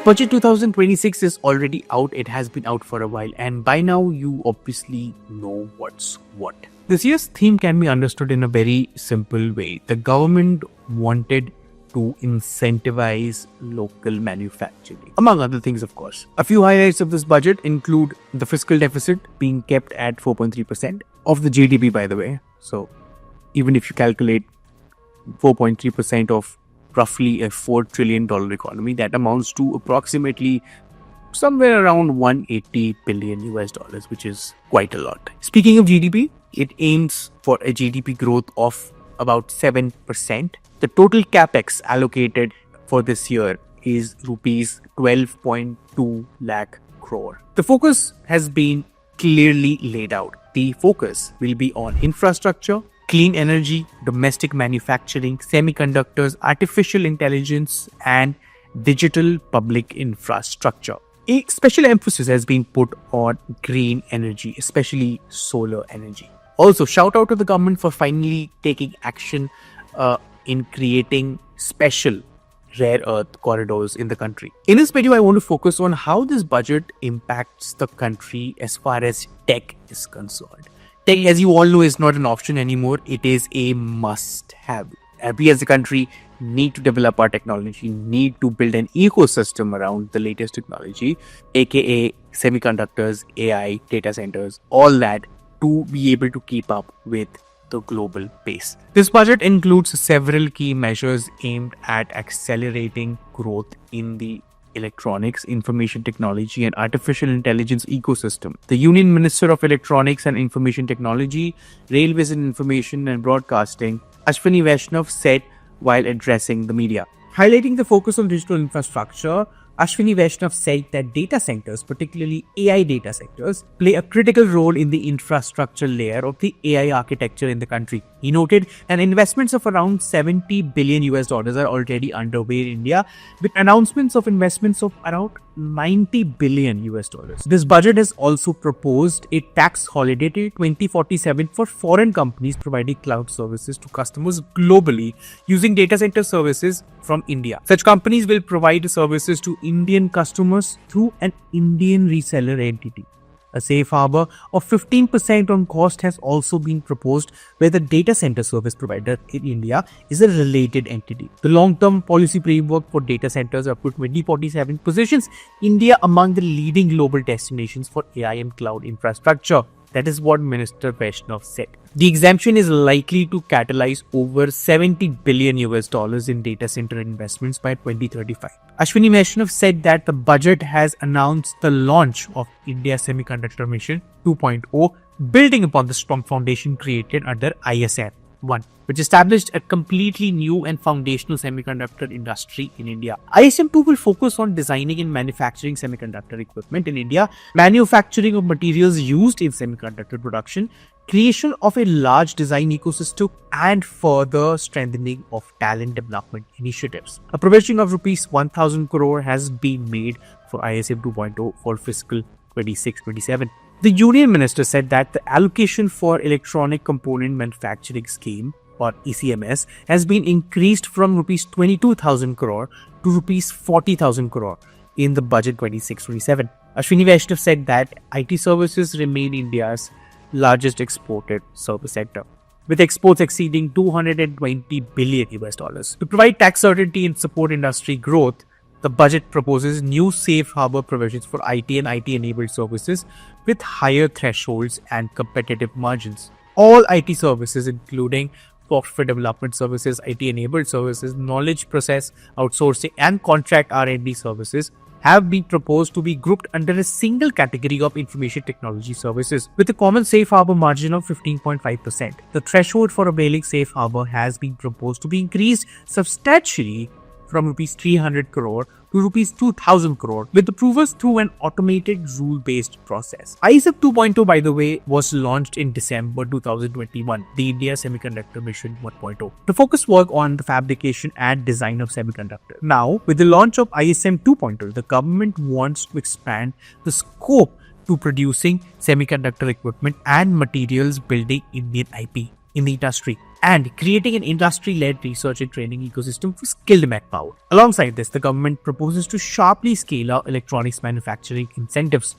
Budget 2026 is already out. It has been out for a while, and by now you obviously know what's what. This year's theme can be understood in a very simple way. The government wanted to incentivize local manufacturing, among other things, of course. A few highlights of this budget include the fiscal deficit being kept at 4.3% of the GDP, by the way. So, even if you calculate 4.3% of roughly a $4 trillion economy, that amounts to approximately somewhere around 180 billion US dollars, which is quite a lot. Speaking of GDP, it aims for a GDP growth of about 7%. The total capex allocated for this year is rupees 12.2 lakh crore. The focus has been clearly laid out. The focus will be on infrastructure, clean energy, domestic manufacturing, semiconductors, artificial intelligence, and digital public infrastructure. A special emphasis has been put on green energy, especially solar energy. Also, shout out to the government for finally taking action in creating special rare earth corridors in the country. In this video, I want to focus on how this budget impacts the country as far as tech is concerned. Tech, as you all know, is not an option anymore. It is a must-have. We as a country need to develop our technology, need to build an ecosystem around the latest technology, aka semiconductors, AI, data centers, all that, to be able to keep up with the global pace. This budget includes several key measures aimed at accelerating growth in the electronics, information technology, and artificial intelligence ecosystem. The Union Minister of Electronics and Information Technology, Railways and Information and Broadcasting, Ashwini Vaishnav, said while addressing the media. Highlighting the focus on digital infrastructure, Ashwini Vaishnav said that data centers, particularly AI data centers, play a critical role in the infrastructure layer of the AI architecture in the country. He noted that investments of around 70 billion US dollars are already underway in India, with announcements of investments of around 90 billion US dollars. This budget has also proposed a tax holiday till 2047 for foreign companies providing cloud services to customers globally using data center services from India. Such companies will provide services to Indian customers through an Indian reseller entity. A safe harbor of 15% on cost has also been proposed, where the data center service provider in India is a related entity. The long-term policy framework for data centers up to 2047 positions India among the leading global destinations for AI and cloud infrastructure. That is what Minister Vaishnav said. The exemption is likely to catalyze over 70 billion US dollars in data center investments by 2035. Ashwini Vaishnav said that the budget has announced the launch of India Semiconductor Mission 2.0, building upon the strong foundation created under ISM 1, which established a completely new and foundational semiconductor industry in India. ISM 2 will focus on designing and manufacturing semiconductor equipment in India, manufacturing of materials used in semiconductor production, creation of a large design ecosystem, and further strengthening of talent development initiatives. A provision of rupees 1,000 crore has been made for ISM 2.0 for fiscal 26-27. The Union Minister said that the allocation for Electronic Component Manufacturing Scheme, or ECMS, has been increased from rupees 22,000 crore to rupees 40,000 crore in the budget 26-27. Ashwini Vaishnav said that IT services remain India's largest exported service sector, with exports exceeding 220 billion US dollars. To provide tax certainty and support industry growth, the budget proposes new safe harbor provisions for IT and IT-enabled services with higher thresholds and competitive margins. All IT services, including software development services, IT-enabled services, knowledge process outsourcing, and contract R&D services, have been proposed to be grouped under a single category of information technology services, with a common safe harbor margin of 15.5%. The threshold for availing safe harbor has been proposed to be increased substantially from rupees 300 crore to rupees 2,000 crore, with approvals through an automated rule-based process. ISM 2.0, by the way, was launched in December 2021, the India Semiconductor Mission 1.0, to focus work on the fabrication and design of semiconductors. Now, with the launch of ISM 2.0, the government wants to expand the scope to producing semiconductor equipment and materials, building Indian IP in the industry. and creating an industry-led research and training ecosystem for skilled manpower. Alongside this, the government proposes to sharply scale up electronics manufacturing incentives.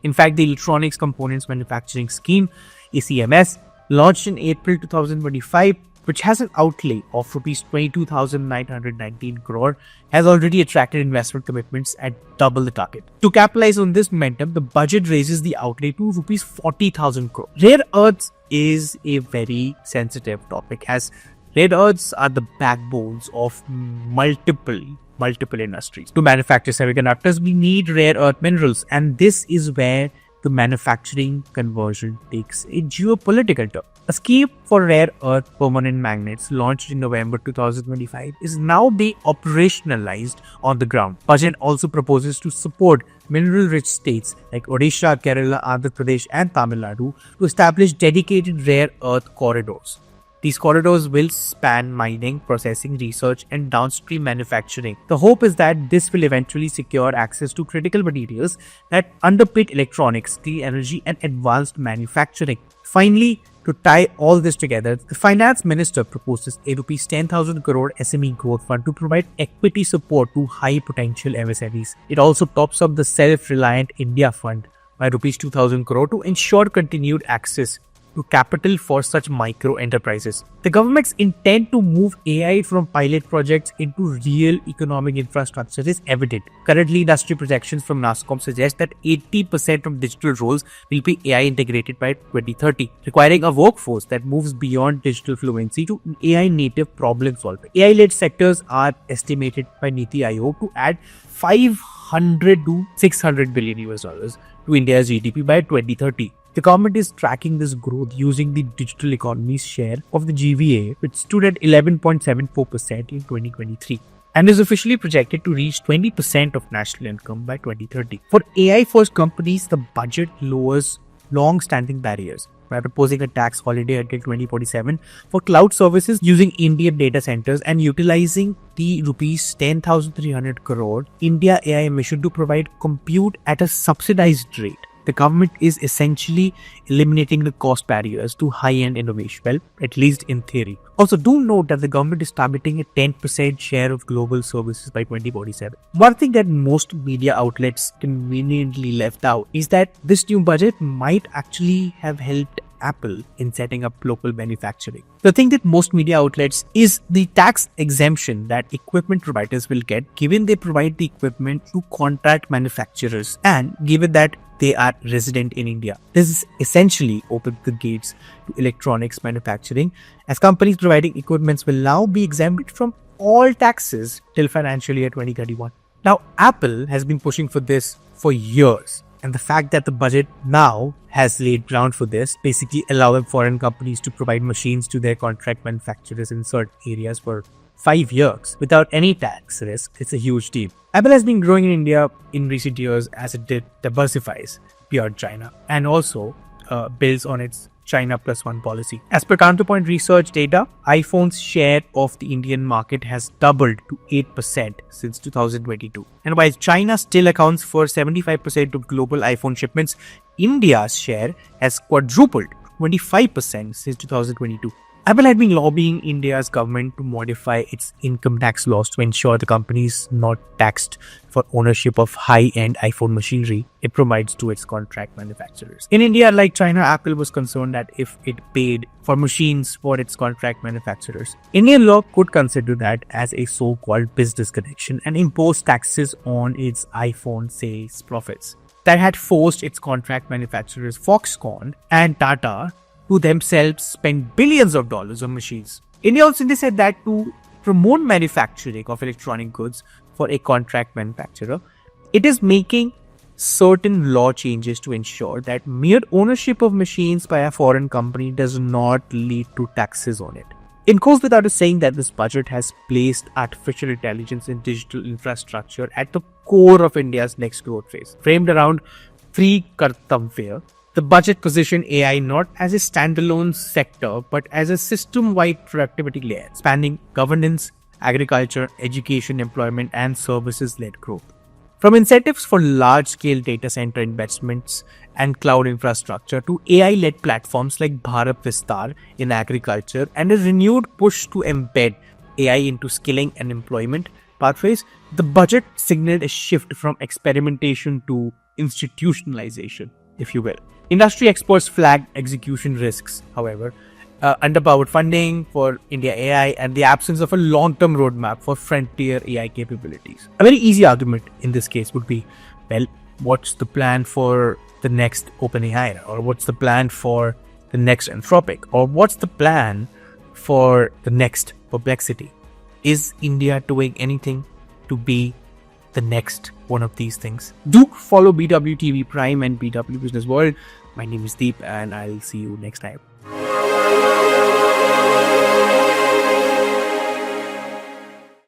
In fact, the Electronics Components Manufacturing Scheme, ECMS, launched in April 2025, which has an outlay of Rs 22,919 crore, has already attracted investment commitments at double the target. To capitalize on this momentum, the budget raises the outlay to Rs 40,000 crore. Rare earths is a very sensitive topic, as rare earths are the backbones of multiple industries. To manufacture semiconductors, we need rare earth minerals, and this is where the manufacturing conversion takes a geopolitical turn. A scheme for rare earth permanent magnets launched in November 2025 is now being operationalized on the ground. Budget also proposes to support mineral-rich states like Odisha, Kerala, Andhra Pradesh and Tamil Nadu to establish dedicated rare earth corridors. These corridors will span mining, processing, research, and downstream manufacturing. The hope is that this will eventually secure access to critical materials that underpin electronics, clean energy, and advanced manufacturing. Finally, to tie all this together, the Finance Minister proposes a Rs 10,000 crore SME growth fund to provide equity support to high potential MSMEs. It also tops up the self-reliant India fund by Rs 2,000 crore to ensure continued access to capital for such micro enterprises. The government's intent to move AI from pilot projects into real economic infrastructure is evident. Currently, industry projections from NASSCOM suggest that 80% of digital roles will be AI integrated by 2030, requiring a workforce that moves beyond digital fluency to AI native problem solving. AI-led sectors are estimated by Niti Aayog to add 500 to 600 billion US dollars to India's GDP by 2030. The government is tracking this growth using the digital economy's share of the GVA, which stood at 11.74% in 2023 and is officially projected to reach 20% of national income by 2030. For AI-first companies, the budget lowers long-standing barriers by proposing a tax holiday until 2047 for cloud services using Indian data centers and utilizing the Rs 10,300 crore India AI mission to provide compute at a subsidized rate. The government is essentially eliminating the cost barriers to high-end innovation, well, at least in theory. Also, do note that the government is targeting a 10% share of global services by 2047. One thing that most media outlets conveniently left out is that this new budget might actually have helped Apple in setting up local manufacturing. The thing that most media outlets is the tax exemption that equipment providers will get given they provide the equipment to contract manufacturers and given that they are resident in India. This is essentially opened the gates to electronics manufacturing, as companies providing equipments will now be exempted from all taxes till financial year 2031. Now, Apple has been pushing for this for years, and the fact that the budget now has laid ground for this, basically allowing foreign companies to provide machines to their contract manufacturers in certain areas for 5 years without any tax risk, it's a huge deal. Apple has been growing in India in recent years as it diversifies beyond China and also builds on its China Plus One policy. As per Counterpoint Research data, iPhone's share of the Indian market has doubled to 8% since 2022. And while China still accounts for 75% of global iPhone shipments, India's share has quadrupled to 25% since 2022. Apple had been lobbying India's government to modify its income tax laws to ensure the company is not taxed for ownership of high-end iPhone machinery it provides to its contract manufacturers. In India, like China, Apple was concerned that if it paid for machines for its contract manufacturers, Indian law could consider that as a so-called business connection and impose taxes on its iPhone sales profits. That had forced its contract manufacturers Foxconn and Tata to themselves spend billions of dollars on machines. India also said that to promote manufacturing of electronic goods for a contract manufacturer, it is making certain law changes to ensure that mere ownership of machines by a foreign company does not lead to taxes on it. It goes without saying that this budget has placed artificial intelligence and digital infrastructure at the core of India's next growth phase. Framed around free kartavya, the budget positioned AI not as a standalone sector but as a system-wide productivity layer spanning governance, agriculture, education, employment, and services-led growth. From incentives for large-scale data center investments and cloud infrastructure to AI-led platforms like Bharat Vistar in agriculture and a renewed push to embed AI into skilling and employment pathways, the budget signaled a shift from experimentation to institutionalization, if you will. Industry experts flagged execution risks, however, underpowered funding for India AI, and the absence of a long-term roadmap for frontier AI capabilities. A very easy argument in this case would be, well, what's the plan for the next OpenAI, or what's the plan for the next Anthropic, or what's the plan for the next Perplexity? Is India doing anything to be the next one of these things? Do follow BWTV Prime and BW Business World. My name is Deep, and I'll see you next time.